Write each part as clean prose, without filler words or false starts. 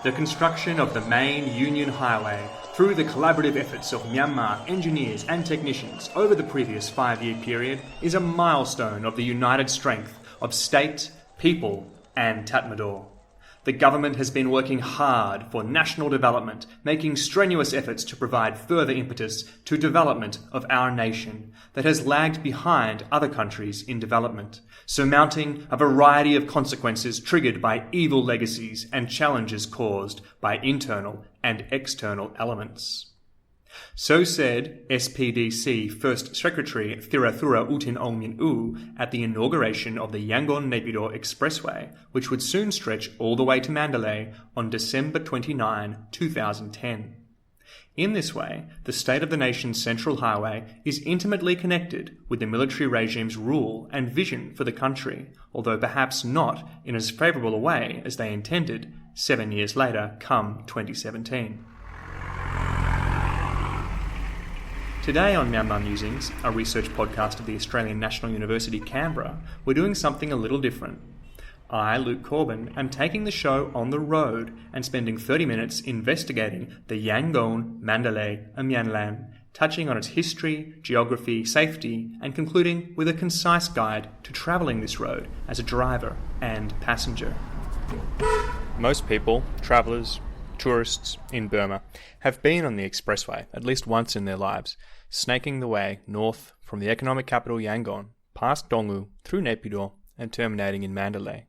The construction of the main Union Highway, through the collaborative efforts of Myanmar engineers and technicians over the previous 5-year period, is a milestone of the united strength of state, people, and Tatmadaw. The government has been working hard for national development, making strenuous efforts to provide further impetus to development of our nation that has lagged behind other countries in development, surmounting a variety of consequences triggered by evil legacies and challenges caused by internal and external elements. So said SPDC First Secretary Thirathura Utin Ongmin U at the inauguration of the Yangon-Naypyidaw Expressway, which would soon stretch all the way to Mandalay on December 29, 2010. In this way, the state of the nation's Central Highway is intimately connected with the military regime's rule and vision for the country, although perhaps not in as favourable a way as they intended 7 years later, come 2017. Today on Myanmar Musings, a research podcast of the Australian National University, Canberra, we're doing something a little different. I, Luke Corbin, am taking the show on the road and spending 30 minutes investigating the Yangon Mandalay Myanlam, touching on its history, geography, safety, and concluding with a concise guide to travelling this road as a driver and passenger. Most people, travellers, tourists in Burma, have been on the expressway at least once in their lives, snaking the way north from the economic capital Yangon, past Donghu, through Naypyidaw, and terminating in Mandalay.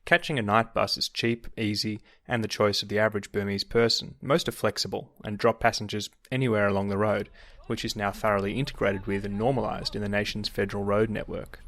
Catching a night bus is cheap, easy, and the choice of the average Burmese person. Most are flexible and drop passengers anywhere along the road, which is now thoroughly integrated with and normalised in the nation's federal road network.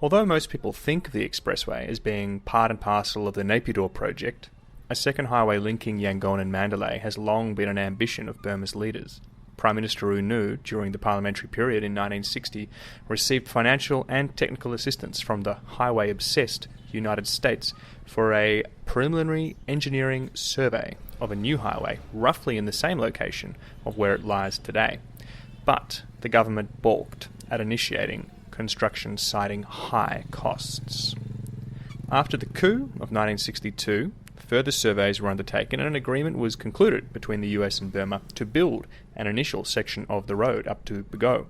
Although most people think of the expressway as being part and parcel of the Naypyidaw project, a second highway linking Yangon and Mandalay has long been an ambition of Burma's leaders. Prime Minister U Nu, during the parliamentary period in 1960, received financial and technical assistance from the highway-obsessed United States for a preliminary engineering survey of a new highway, roughly in the same location of where it lies today. But the government balked at initiating construction, citing high costs. After the coup of 1962, further surveys were undertaken and an agreement was concluded between the US and Burma to build an initial section of the road up to Bago,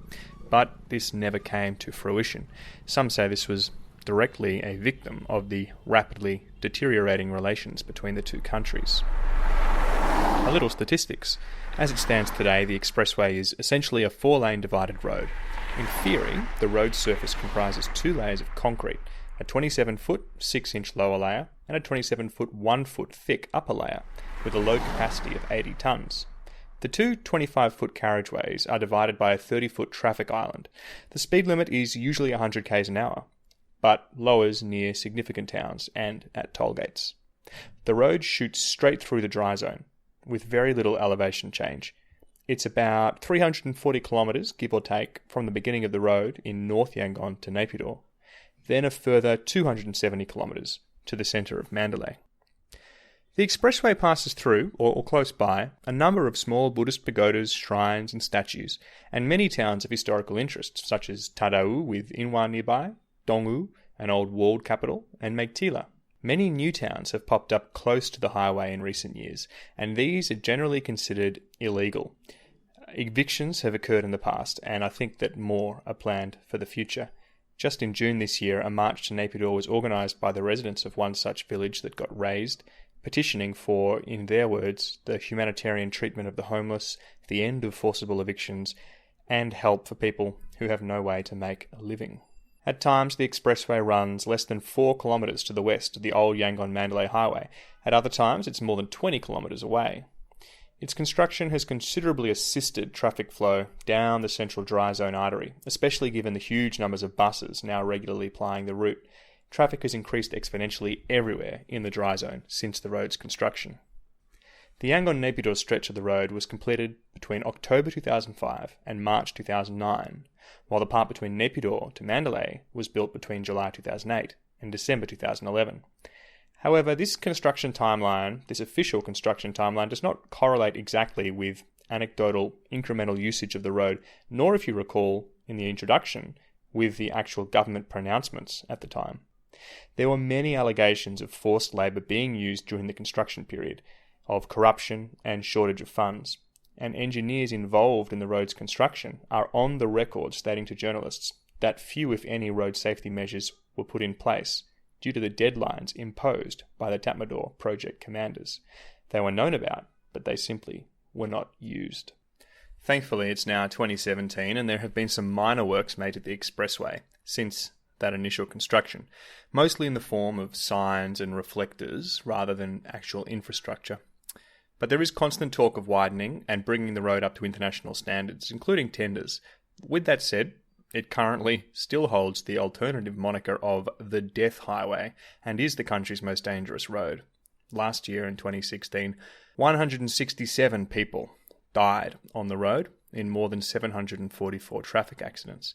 but this never came to fruition. Some say this was directly a victim of the rapidly deteriorating relations between the two countries. A little statistics. As it stands today, the expressway is essentially a 4-lane divided road. In theory, the road surface comprises 2 layers of concrete, a 27-foot, 6-inch lower layer, and a 27-foot, 1-foot thick upper layer, with a load capacity of 80 tonnes. The two 25-foot carriageways are divided by a 30-foot traffic island. The speed limit is usually 100 km an hour, but lowers near significant towns and at toll gates. The road shoots straight through the dry zone, with very little elevation change. It's about 340 kilometres, give or take, from the beginning of the road in North Yangon to Naypyidaw, then a further 270 kilometres to the centre of Mandalay. The expressway passes through, or close by, a number of small Buddhist pagodas, shrines and statues, and many towns of historical interest, such as Tadau with Inwa nearby, Donghu, an old walled capital, and Megtila. Many new towns have popped up close to the highway in recent years, and these are generally considered illegal. Evictions have occurred in the past, and I think that more are planned for the future. Just in June this year, a march to Naypyidaw was organised by the residents of one such village that got razed, petitioning for, in their words, the humanitarian treatment of the homeless, the end of forcible evictions, and help for people who have no way to make a living. At times, the expressway runs less than 4 kilometres to the west of the old Yangon-Mandalay highway. At other times, it's more than 20 kilometres away. Its construction has considerably assisted traffic flow down the central dry zone artery, especially given the huge numbers of buses now regularly plying the route. Traffic has increased exponentially everywhere in the dry zone since the road's construction. The Yangon-Naypyidaw stretch of the road was completed between October 2005 and March 2009, while the part between Naypyidaw to Mandalay was built between July 2008 and December 2011. However, this official construction timeline, does not correlate exactly with anecdotal incremental usage of the road, nor, if you recall, in the introduction, with the actual government pronouncements at the time. There were many allegations of forced labour being used during the construction period, of corruption and shortage of funds. And engineers involved in the road's construction are on the record stating to journalists that few, if any, road safety measures were put in place due to the deadlines imposed by the Tatmadaw project commanders. They were known about, but they simply were not used. Thankfully, it's now 2017 and there have been some minor works made to the expressway since that initial construction, mostly in the form of signs and reflectors rather than actual infrastructure. But there is constant talk of widening and bringing the road up to international standards, including tenders. With that said, it currently still holds the alternative moniker of the Death Highway and is the country's most dangerous road. Last year, in 2016, 167 people died on the road in more than 744 traffic accidents,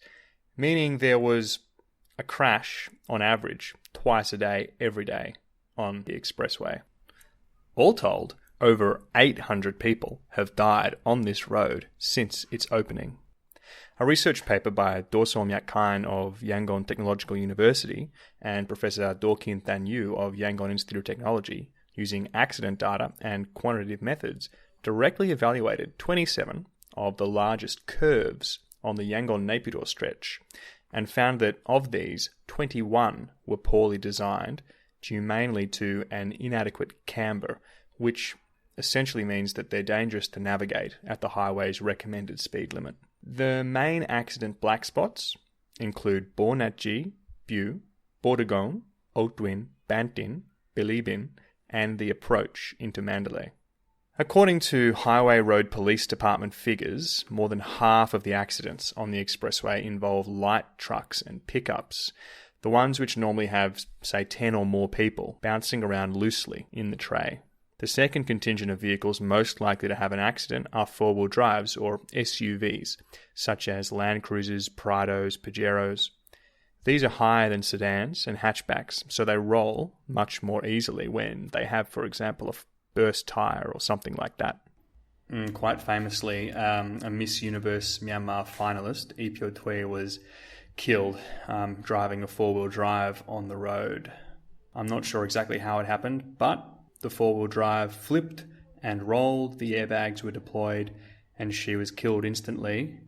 meaning there was a crash on average twice a day, every day on the expressway. All told, over 800 people have died on this road since its opening. A research paper by Dorsom Kain of Yangon Technological University and Professor Dorkin Than Yu of Yangon Institute of Technology, using accident data and quantitative methods, directly evaluated 27 of the largest curves on the Yangon-Naypyidaw stretch and found that of these, 21 were poorly designed due mainly to an inadequate camber, which essentially means that they're dangerous to navigate at the highway's recommended speed limit. The main accident black spots include Bornatji, Bu, Bordagong, Otwin, Bantin, Bilibin, and the approach into Mandalay. According to Highway Road Police Department figures, more than half of the accidents on the expressway involve light trucks and pickups, the ones which normally have, say, 10 or more people bouncing around loosely in the tray. The second contingent of vehicles most likely to have an accident are four-wheel drives or SUVs, such as Land Cruisers, Prados, Pajeros. These are higher than sedans and hatchbacks, so they roll much more easily when they have, for example, a burst tyre or something like that. Quite famously, a Miss Universe Myanmar finalist, Ipyo Twe, was killed driving a four-wheel drive on the road. I'm not sure exactly how it happened, but the four-wheel drive flipped and rolled, the airbags were deployed, and she was killed instantly.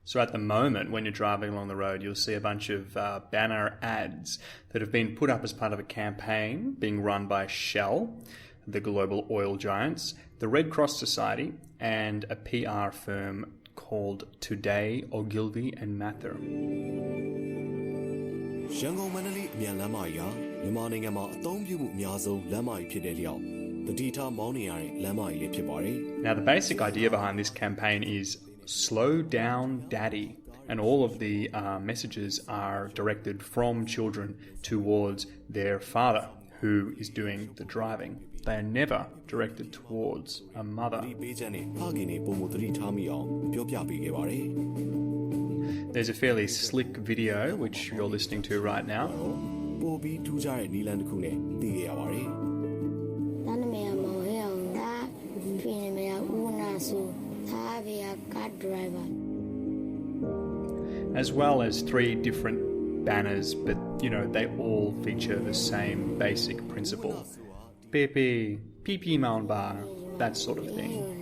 So at the moment, when you're driving along the road, you'll see a bunch of banner ads that have been put up as part of a campaign being run by Shell, the global oil giants, the Red Cross Society, and a PR firm called Today, Ogilvy and Mather. Now, the basic idea behind this campaign is Slow Down Daddy, and all of the messages are directed from children towards their father, who is doing the driving. They are never directed towards a mother. There's a fairly slick video which you're listening to right now. As well as 3 different banners, but they all feature the same basic principle. Pepe, Pipi Mount Bar, that sort of thing.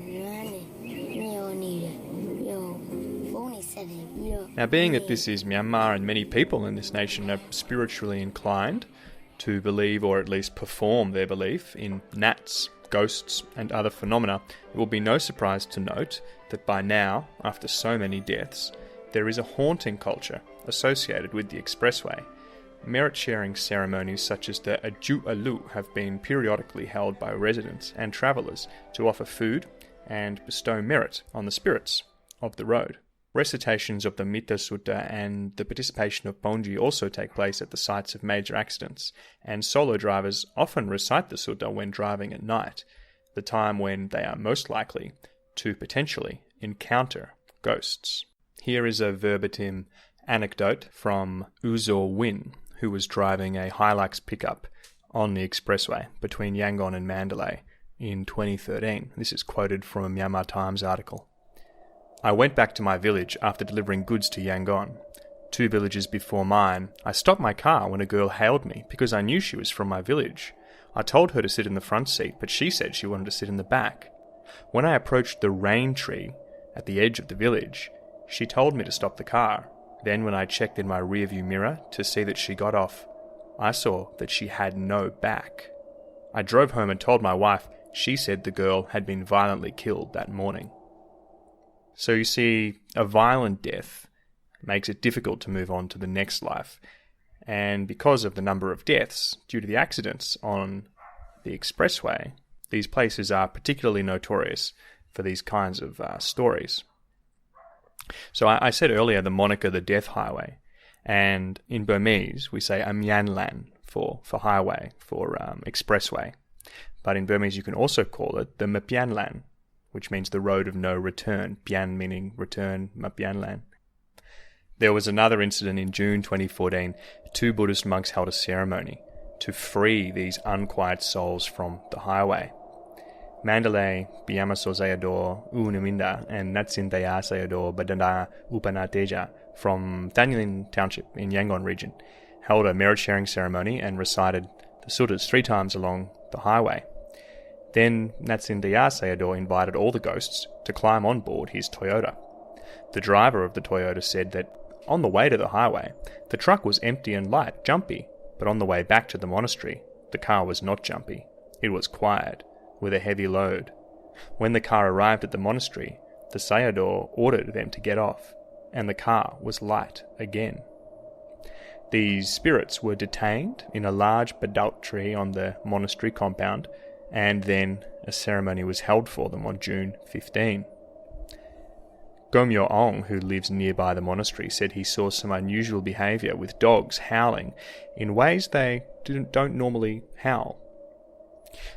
Now, being that this is Myanmar and many people in this nation are spiritually inclined to believe or at least perform their belief in nats, ghosts and other phenomena, it will be no surprise to note that by now, after so many deaths, there is a haunting culture associated with the expressway. Merit-sharing ceremonies such as the Aju Alu have been periodically held by residents and travellers to offer food and bestow merit on the spirits of the road. Recitations of the Mita Sutta and the participation of Bonji also take place at the sites of major accidents, and solo drivers often recite the Sutta when driving at night, the time when they are most likely to potentially encounter ghosts. Here is a verbatim anecdote from Uzo Win, who was driving a Hilux pickup on the expressway between Yangon and Mandalay in 2013. This is quoted from a Myanmar Times article. I went back to my village after delivering goods to Yangon. 2 villages before mine, I stopped my car when a girl hailed me because I knew she was from my village. I told her to sit in the front seat, but she said she wanted to sit in the back. When I approached the rain tree at the edge of the village, she told me to stop the car. Then when I checked in my rearview mirror to see that she got off, I saw that she had no back. I drove home and told my wife. She said the girl had been violently killed that morning. So you see, a violent death makes it difficult to move on to the next life. And because of the number of deaths due to the accidents on the expressway, these places are particularly notorious for these kinds of stories. So I said earlier the moniker the Death Highway, and in Burmese we say Amyanlan for highway, for expressway. But in Burmese you can also call it the Mapyanlan, which means the road of no return, Pyan meaning return, Mapyanlan. There was another incident in June 2014. 2 Buddhist monks held a ceremony to free these unquiet souls from the highway. Mandalay, Biyamaso Sayadaw Unaminda, and Natsin Daya Sayadaw Badana Upanateja from Danyalin Township in Yangon region held a merit-sharing ceremony and recited the suttas 3 times along the highway. Then Natsin Daya Sayadaw invited all the ghosts to climb on board his Toyota. The driver of the Toyota said that on the way to the highway, the truck was empty and light, jumpy, but on the way back to the monastery, the car was not jumpy. It was quiet, with a heavy load. When the car arrived at the monastery, the Sayadaw ordered them to get off, and the car was light again. These spirits were detained in a large badalt tree on the monastery compound, and then a ceremony was held for them on June 15. Gomyo Ong, who lives nearby the monastery, said he saw some unusual behaviour with dogs howling in ways they don't normally howl.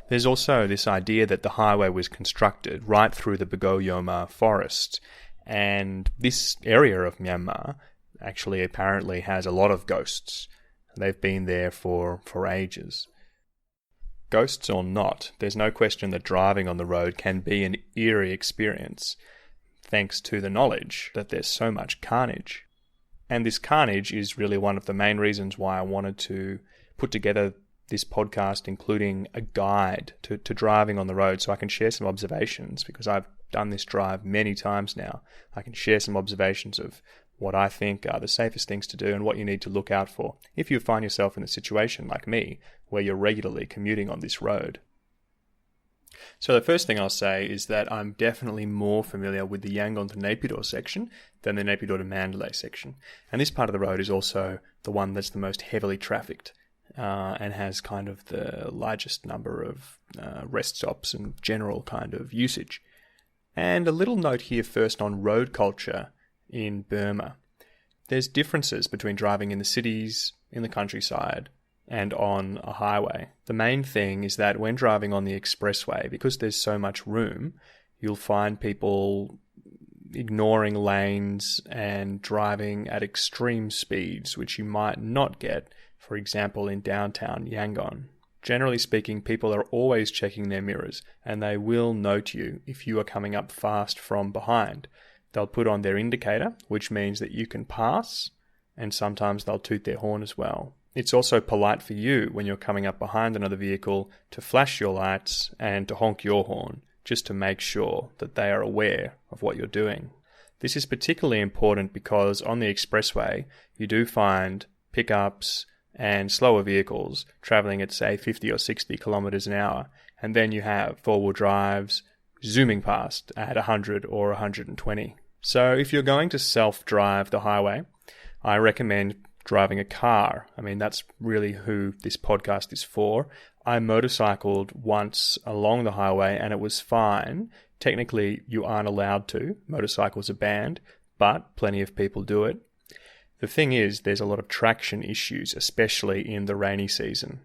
There's also this idea that the highway was constructed right through the Bago-Yoma forest, and this area of Myanmar actually apparently has a lot of ghosts. They've been there for ages. Ghosts or not, there's no question that driving on the road can be an eerie experience, thanks to the knowledge that there's so much carnage. And this carnage is really one of the main reasons why I wanted to put together this podcast, including a guide to driving on the road, so I can share some observations, because I've done this drive many times now. I can share some observations of what I think are the safest things to do and what you need to look out for if you find yourself in a situation like me, where you're regularly commuting on this road. So the first thing I'll say is that I'm definitely more familiar with the Yangon to Naypyidaw section than the Naypyidaw to Mandalay section. And this part of the road is also the one that's the most heavily trafficked, and has kind of the largest number of rest stops and general kind of usage. And a little note here first on road culture in Burma. There's differences between driving in the cities, in the countryside, and on a highway. The main thing is that when driving on the expressway, because there's so much room, you'll find people ignoring lanes and driving at extreme speeds, which you might not get, for example, in downtown Yangon. Generally speaking, people are always checking their mirrors, and they will note you if you are coming up fast from behind. They'll put on their indicator, which means that you can pass, and sometimes they'll toot their horn as well. It's also polite for you, when you're coming up behind another vehicle, to flash your lights and to honk your horn, just to make sure that they are aware of what you're doing. This is particularly important because on the expressway, you do find pickups and slower vehicles travelling at, say, 50 or 60 kilometres an hour, and then you have four-wheel drives zooming past at 100 or 120. So if you're going to self-drive the highway, I recommend driving a car. I mean, that's really who this podcast is for. I motorcycled once along the highway and it was fine. Technically, you aren't allowed to. Motorcycles are banned, but plenty of people do it. The thing is, there's a lot of traction issues, especially in the rainy season.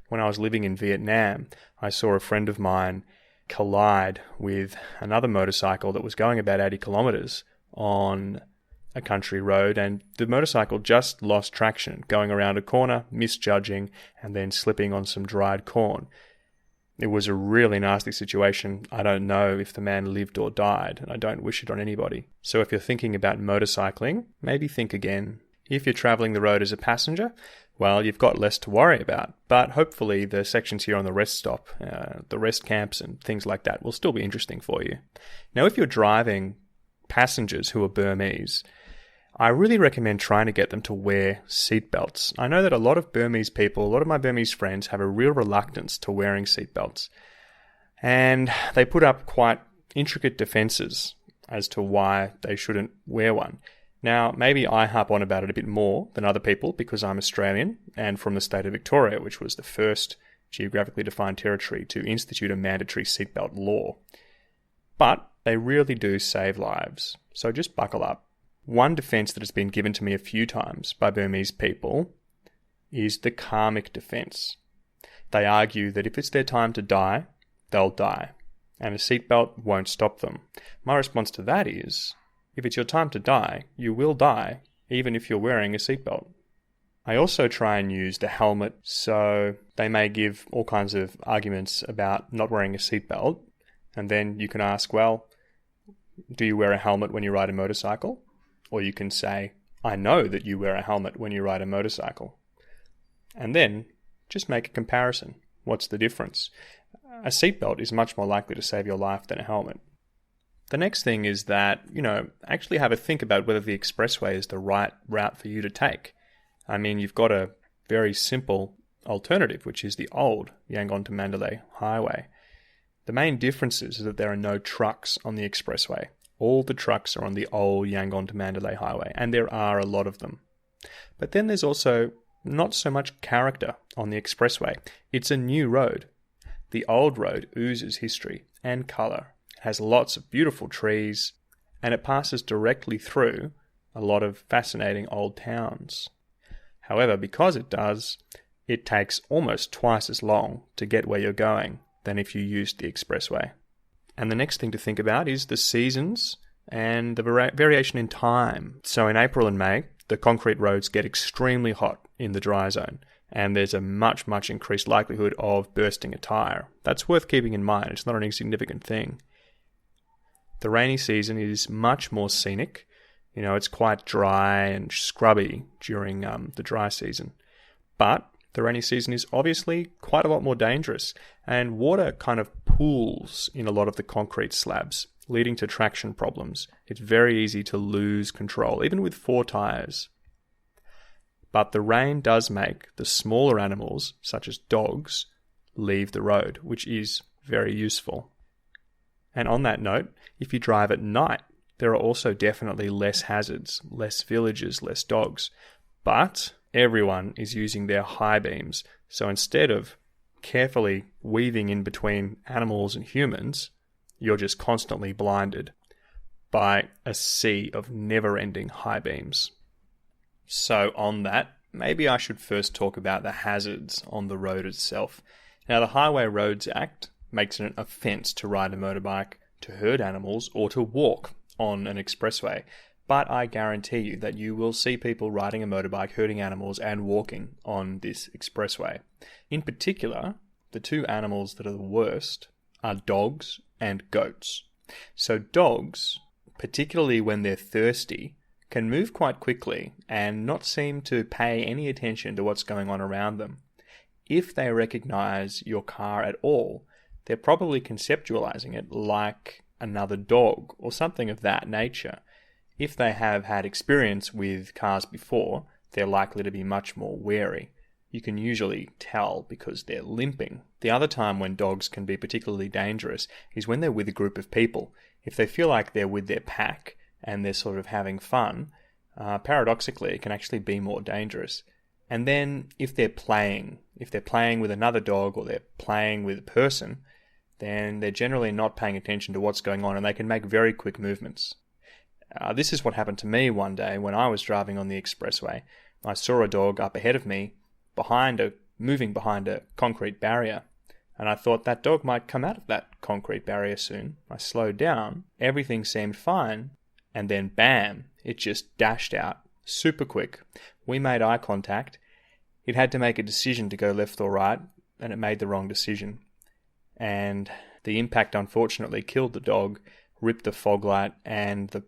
When I was living in Vietnam, I saw a friend of mine collide with another motorcycle that was going about 80 kilometres on a country road, and the motorcycle just lost traction, going around a corner, misjudging, and then slipping on some dried corn. It was a really nasty situation. I don't know if the man lived or died, and I don't wish it on anybody. So if you're thinking about motorcycling, maybe think again. If you're travelling the road as a passenger, well, you've got less to worry about. But hopefully the sections here on the rest stop, the rest camps and things like that will still be interesting for you. Now, if you're driving passengers who are Burmese, I really recommend trying to get them to wear seatbelts. I know that a lot of Burmese people, a lot of my Burmese friends have a real reluctance to wearing seatbelts. And they put up quite intricate defences as to why they shouldn't wear one. Now, maybe I harp on about it a bit more than other people because I'm Australian and from the state of Victoria, which was the first geographically defined territory to institute a mandatory seatbelt law. But they really do save lives, so just buckle up. One defence that has been given to me a few times by Burmese people is the karmic defence. They argue that if it's their time to die, they'll die, and a seatbelt won't stop them. My response to that is, if it's your time to die, you will die, even if you're wearing a seatbelt. I also try and use the helmet, so they may give all kinds of arguments about not wearing a seatbelt, and then you can ask, well, do you wear a helmet when you ride a motorcycle? Or you can say, I know that you wear a helmet when you ride a motorcycle. And then just make a comparison. What's the difference? A seatbelt is much more likely to save your life than a helmet. The next thing is that, actually have a think about whether the expressway is the right route for you to take. I mean, you've got a very simple alternative, which is the old Yangon to Mandalay highway. The main difference is that there are no trucks on the expressway. All the trucks are on the old Yangon to Mandalay highway, and there are a lot of them. But then there's also not so much character on the expressway. It's a new road. The old road oozes history and colour. Has lots of beautiful trees, and it passes directly through a lot of fascinating old towns. However, because it does, it takes almost twice as long to get where you're going than if you used the expressway. And the next thing to think about is the seasons and the variation in time. So in April and May, the concrete roads get extremely hot in the dry zone, and there's a much, much increased likelihood of bursting a tyre. That's worth keeping in mind. It's not an insignificant thing. The rainy season is much more scenic. It's quite dry and scrubby during the dry season. But the rainy season is obviously quite a lot more dangerous, and water kind of pools in a lot of the concrete slabs, leading to traction problems. It's very easy to lose control, even with 4 tyres. But the rain does make the smaller animals, such as dogs, leave the road, which is very useful. And on that note, if you drive at night, there are also definitely less hazards, less villages, less dogs. But everyone is using their high beams. So instead of carefully weaving in between animals and humans, you're just constantly blinded by a sea of never-ending high beams. So on that, maybe I should first talk about the hazards on the road itself. Now, the Highway Roads Act makes it an offence to ride a motorbike, to herd animals, or to walk on an expressway. But I guarantee you that you will see people riding a motorbike, herding animals, and walking on this expressway. In particular, the 2 animals that are the worst are dogs and goats. So dogs, particularly when they're thirsty, can move quite quickly and not seem to pay any attention to what's going on around them. If they recognize your car at all, they're probably conceptualizing it like another dog or something of that nature. If they have had experience with cars before, they're likely to be much more wary. You can usually tell because they're limping. The other time when dogs can be particularly dangerous is when they're with a group of people. If they feel like they're with their pack and they're sort of having fun, paradoxically, it can actually be more dangerous. And then if they're playing with another dog or they're playing with a person, then they're generally not paying attention to what's going on and they can make very quick movements. This is what happened to me one day when I was driving on the expressway. I saw a dog up ahead of me, moving behind a concrete barrier, and I thought that dog might come out of that concrete barrier soon. I slowed down, everything seemed fine, and then bam, it just dashed out, super quick. We made eye contact. It had to make a decision to go left or right, and it made the wrong decision. And the impact unfortunately killed the dog, ripped the fog light and the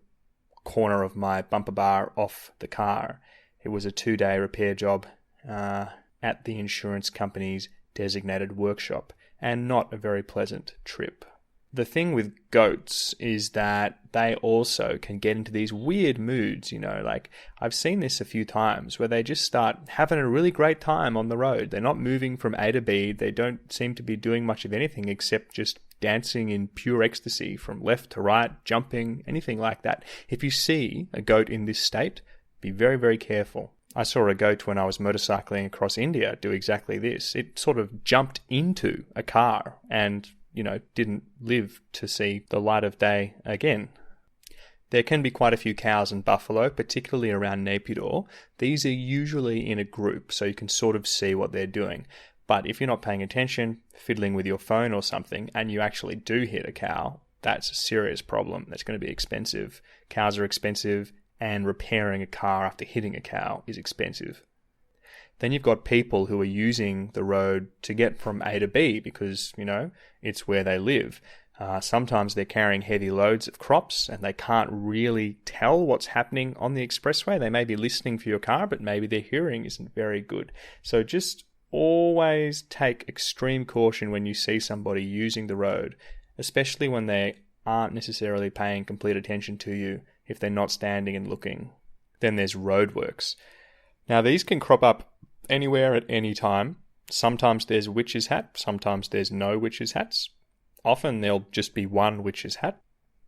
corner of my bumper bar off the car. It was a 2-day repair job, at the insurance company's designated workshop, and not a very pleasant trip. The thing with goats is that they also can get into these weird moods, like I've seen this a few times where they just start having a really great time on the road. They're not moving from A to B. They don't seem to be doing much of anything except just dancing in pure ecstasy from left to right, jumping, anything like that. If you see a goat in this state, be very, very careful. I saw a goat when I was motorcycling across India do exactly this. It sort of jumped into a car and didn't live to see the light of day again. There can be quite a few cows and buffalo, particularly around Naypyidaw. These are usually in a group, so you can sort of see what they're doing. But if you're not paying attention, fiddling with your phone or something, and you actually do hit a cow, that's a serious problem. That's going to be expensive. Cows are expensive, and repairing a car after hitting a cow is expensive. Then you've got people who are using the road to get from A to B because, it's where they live. Sometimes they're carrying heavy loads of crops and they can't really tell what's happening on the expressway. They may be listening for your car, but maybe their hearing isn't very good. So just always take extreme caution when you see somebody using the road, especially when they aren't necessarily paying complete attention to you if they're not standing and looking. Then there's roadworks. Now these can crop up anywhere at any time. Sometimes there's witch's hat, sometimes there's no witch's hats. Often there'll just be one witch's hat,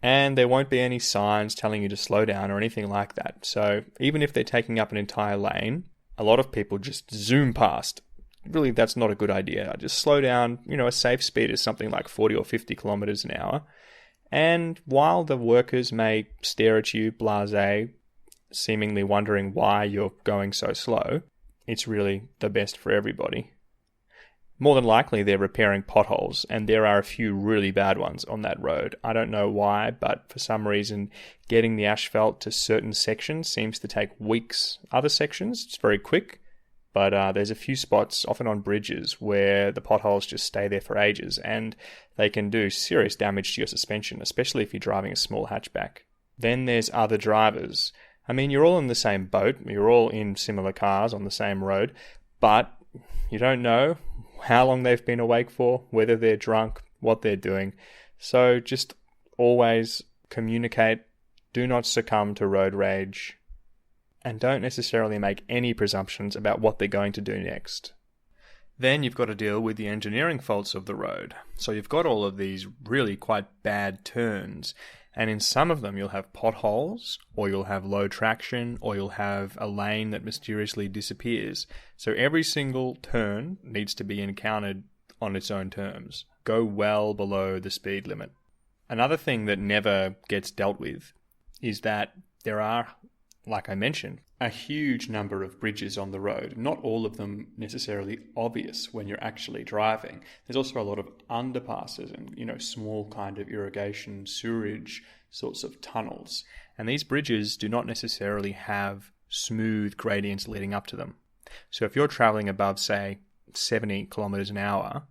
and there won't be any signs telling you to slow down or anything like that. So even if they're taking up an entire lane, a lot of people just zoom past. Really, that's not a good idea. Just slow down. A safe speed is something like 40 or 50 kilometers an hour. And while the workers may stare at you blasé, seemingly wondering why you're going so slow, it's really the best for everybody. More than likely, they're repairing potholes, and there are a few really bad ones on that road. I don't know why, but for some reason, getting the asphalt to certain sections seems to take weeks. Other sections, it's very quick, but there's a few spots, often on bridges, where the potholes just stay there for ages, and they can do serious damage to your suspension, especially if you're driving a small hatchback. Then there's other drivers. You're all in the same boat, you're all in similar cars on the same road, but you don't know how long they've been awake for, whether they're drunk, what they're doing. So just always communicate, do not succumb to road rage, and don't necessarily make any presumptions about what they're going to do next. Then you've got to deal with the engineering faults of the road. So you've got all of these really quite bad turns, and in some of them you'll have potholes, or you'll have low traction, or you'll have a lane that mysteriously disappears. So every single turn needs to be encountered on its own terms. Go well below the speed limit. Another thing that never gets dealt with is that there are, like I mentioned, a huge number of bridges on the road. Not all of them necessarily obvious when you're actually driving. There's also a lot of underpasses and, small kind of irrigation, sewerage sorts of tunnels. And these bridges do not necessarily have smooth gradients leading up to them. So if you're traveling above, say, 70 kilometers an hour,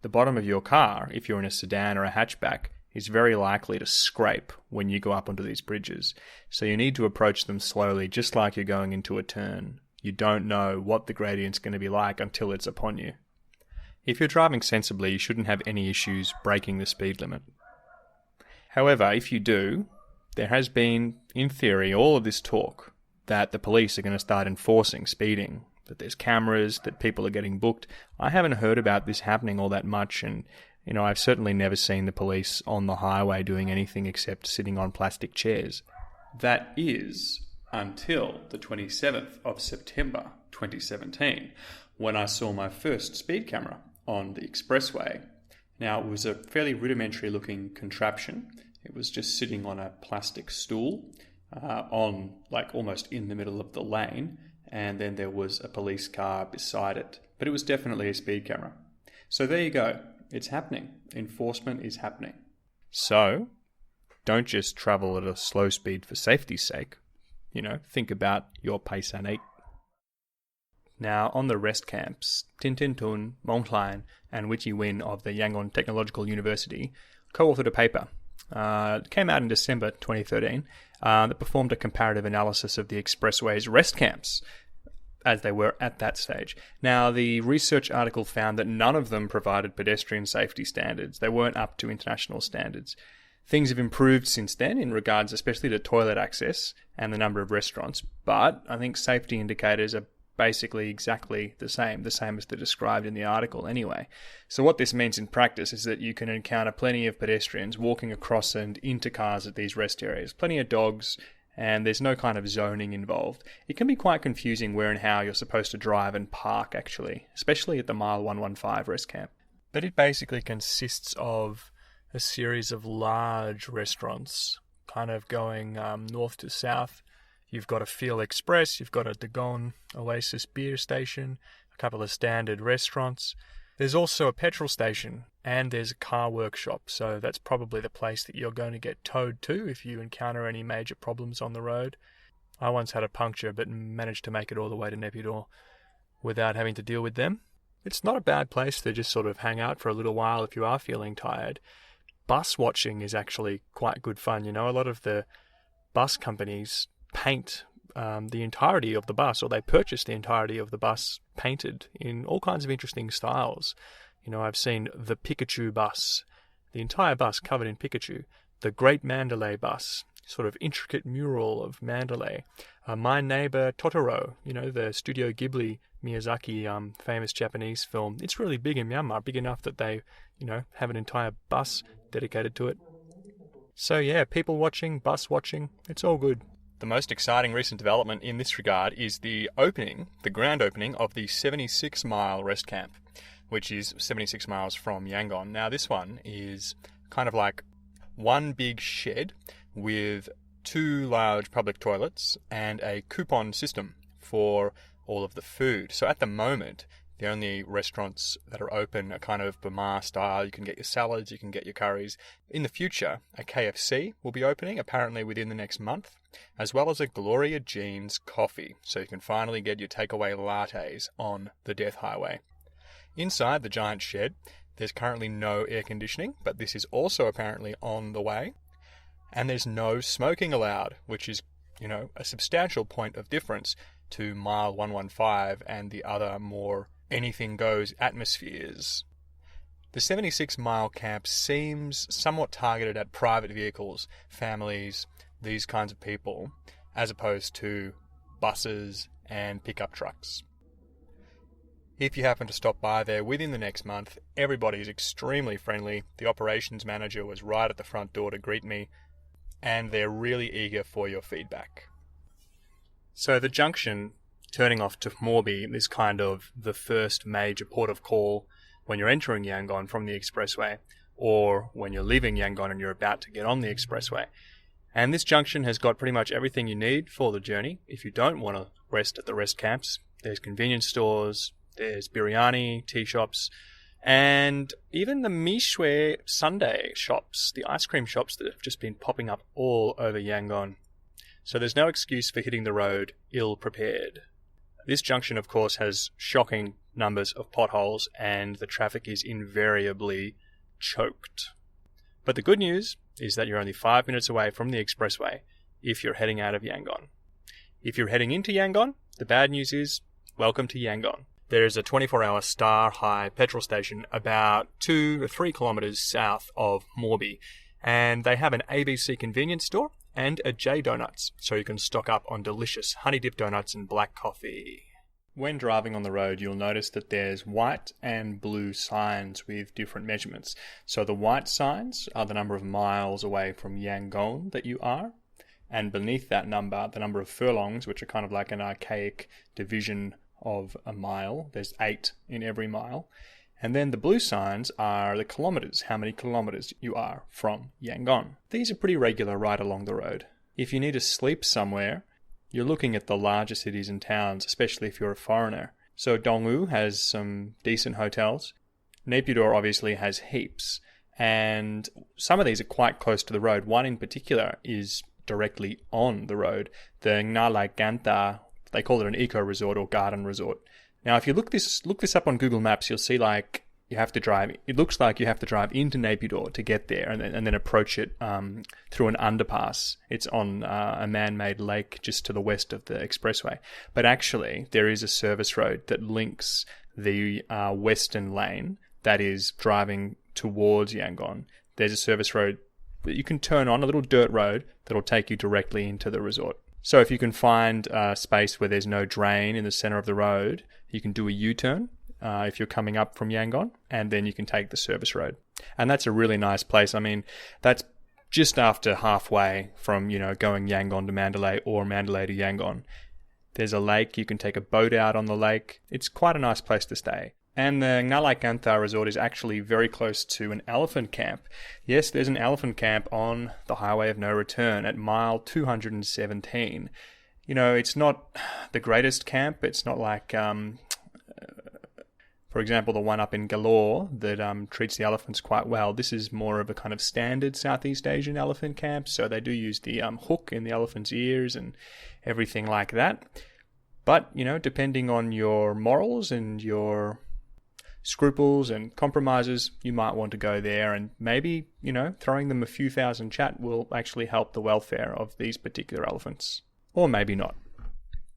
the bottom of your car, if you're in a sedan or a hatchback, is very likely to scrape when you go up onto these bridges. So you need to approach them slowly, just like you're going into a turn. You don't know what the gradient's going to be like until it's upon you. If you're driving sensibly, you shouldn't have any issues breaking the speed limit. However, if you do, there has been, in theory, all of this talk that the police are going to start enforcing speeding, that there's cameras, that people are getting booked. I haven't heard about this happening all that much, and I've certainly never seen the police on the highway doing anything except sitting on plastic chairs. That is until the 27th of September 2017, when I saw my first speed camera on the expressway. Now, it was a fairly rudimentary looking contraption. It was just sitting on a plastic stool almost in the middle of the lane, and then there was a police car beside it. But it was definitely a speed camera. So there you go. It's happening. Enforcement is happening. So, don't just travel at a slow speed for safety's sake. Think about your paisanate. Now, on the rest camps, Tin Tin Tun, Mong Klein, and Wichi Win of the Yangon Technological University co-authored a paper. It came out in December 2013 that performed a comparative analysis of the expressway's rest camps. as they were at that stage. Now, the research article found that none of them provided pedestrian safety standards. They weren't up to international standards. Things have improved since then in regards especially to toilet access and the number of restaurants, but I think safety indicators are basically exactly the same as they're described in the article anyway. So what this means in practice is that you can encounter plenty of pedestrians walking across and into cars at these rest areas, plenty of dogs, and there's no kind of zoning involved. It can be quite confusing where and how you're supposed to drive and park, actually, especially at the Mile 115 rest camp. But it basically consists of a series of large restaurants, kind of going north to south. You've got a Feel Express, you've got a Dagon Oasis beer station, a couple of standard restaurants. There's also a petrol station, and there's a car workshop, so that's probably the place that you're going to get towed to if you encounter any major problems on the road. I once had a puncture, but managed to make it all the way to Naypyidaw without having to deal with them. It's not a bad place to just sort of hang out for a little while if you are feeling tired. Bus watching is actually quite good fun. A lot of the bus companies paint the entirety of the bus, or they purchase the entirety of the bus painted in all kinds of interesting styles. I've seen the Pikachu bus, the entire bus covered in Pikachu, the Great Mandalay bus, sort of intricate mural of Mandalay, My Neighbor Totoro, the Studio Ghibli Miyazaki famous Japanese film. It's really big in Myanmar, big enough that they, have an entire bus dedicated to it. So yeah, people watching, bus watching, it's all good. The most exciting recent development in this regard is the grand opening of the 76-mile rest camp, which is 76 miles from Yangon. Now, this one is kind of like one big shed with 2 large public toilets and a coupon system for all of the food. So at the moment, the only restaurants that are open are kind of Burma style. You can get your salads, you can get your curries. In the future, a KFC will be opening, apparently within the next month, as well as a Gloria Jean's coffee, so you can finally get your takeaway lattes on the Death Highway. Inside the giant shed, there's currently no air conditioning, but this is also apparently on the way. And there's no smoking allowed, which is, a substantial point of difference to Mile 115 and the other more anything-goes atmospheres. The 76-mile camp seems somewhat targeted at private vehicles, families, these kinds of people, as opposed to buses and pickup trucks. If you happen to stop by there within the next month, everybody is extremely friendly. The operations manager was right at the front door to greet me, and they're really eager for your feedback. So the junction turning off to Morbi is kind of the first major port of call when you're entering Yangon from the expressway, or when you're leaving Yangon and you're about to get on the expressway. And this junction has got pretty much everything you need for the journey. If you don't want to rest at the rest camps, there's convenience stores, there's biryani, tea shops, and even the Mishwe sundae shops, the ice cream shops that have just been popping up all over Yangon. So there's no excuse for hitting the road ill-prepared. This junction, of course, has shocking numbers of potholes, and the traffic is invariably choked. But the good news is that you're only 5 minutes away from the expressway if you're heading out of Yangon. If you're heading into Yangon, the bad news is, welcome to Yangon. There is a 24-hour Star High petrol station about 2 to 3 kilometres south of Morbi, and they have an ABC convenience store and a J Donuts, so you can stock up on delicious honey-dipped donuts and black coffee. When driving on the road, you'll notice that there's white and blue signs with different measurements. So the white signs are the number of miles away from Yangon that you are, and beneath that number, the number of furlongs, which are kind of like an archaic division of a mile. There's 8 in every mile. And then the blue signs are the kilometres, how many kilometres you are from Yangon. These are pretty regular right along the road. If you need to sleep somewhere, you're looking at the larger cities and towns, especially if you're a foreigner. So Dongwu has some decent hotels. Naypyidaw obviously has heaps. And some of these are quite close to the road. One in particular is directly on the road. The Ngalai Ganta, they call it an eco resort or garden resort. Now, if you look this up on Google Maps, you'll see you have to drive. It looks like you have to drive into Naypyidaw to get there, and then approach it through an underpass. It's on a man-made lake just to the west of the expressway. But actually, there is a service road that links the western lane that is driving towards Yangon. There's a service road that you can turn on, a little dirt road that'll take you directly into the resort. So if you can find a space where there's no drain in the center of the road, you can do a U-turn if you're coming up from Yangon, and then you can take the service road. And that's a really nice place. I mean, that's just after halfway from, going Yangon to Mandalay or Mandalay to Yangon. There's a lake. You can take a boat out on the lake. It's quite a nice place to stay. And the Ngalai Kanthar resort is actually very close to an elephant camp. Yes, there's an elephant camp on the Highway of No Return at mile 217. It's not the greatest camp. It's not like, for example, the one up in Galore that treats the elephants quite well. This is more of a kind of standard Southeast Asian elephant camp. So they do use the hook in the elephant's ears and everything like that. But, depending on your morals and your scruples and compromises, you might want to go there, and maybe, throwing them a few thousand chat will actually help the welfare of these particular elephants. Or maybe not.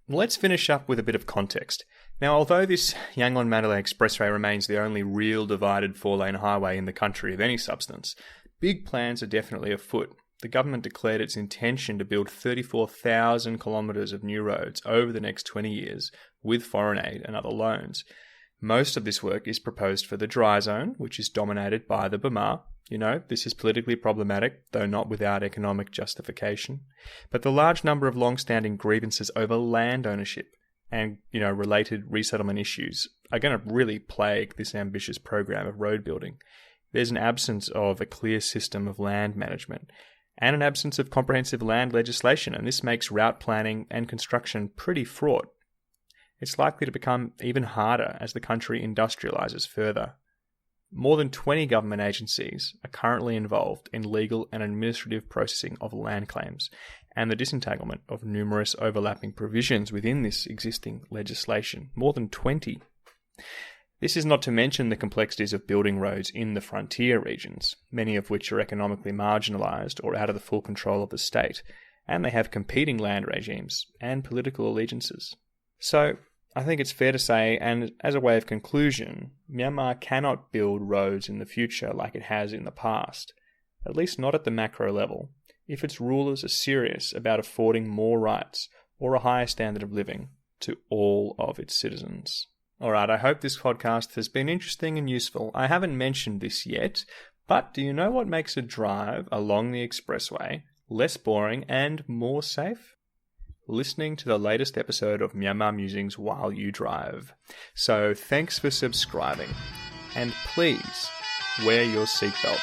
Let's finish up with a bit of context. Now, although this Yangon-Mandalay Expressway remains the only real divided four-lane highway in the country of any substance, big plans are definitely afoot. The government declared its intention to build 34,000 kilometres of new roads over the next 20 years with foreign aid and other loans. Most of this work is proposed for the dry zone, which is dominated by the Bamar. This is politically problematic, though not without economic justification. But the large number of long-standing grievances over land ownership and, related resettlement issues are going to really plague this ambitious program of road building. There's an absence of a clear system of land management and an absence of comprehensive land legislation, and this makes route planning and construction pretty fraught. It's likely to become even harder as the country industrialises further. More than 20 government agencies are currently involved in legal and administrative processing of land claims and the disentanglement of numerous overlapping provisions within this existing legislation. More than 20. This is not to mention the complexities of building roads in the frontier regions, many of which are economically marginalised or out of the full control of the state, and they have competing land regimes and political allegiances. So, I think it's fair to say, and as a way of conclusion, Myanmar cannot build roads in the future like it has in the past, at least not at the macro level, if its rulers are serious about affording more rights or a higher standard of living to all of its citizens. Alright, I hope this podcast has been interesting and useful. I haven't mentioned this yet, but do you know what makes a drive along the expressway less boring and more safe? Listening to the latest episode of Myanmar Musings while you drive. So thanks for subscribing, and please wear your seatbelt.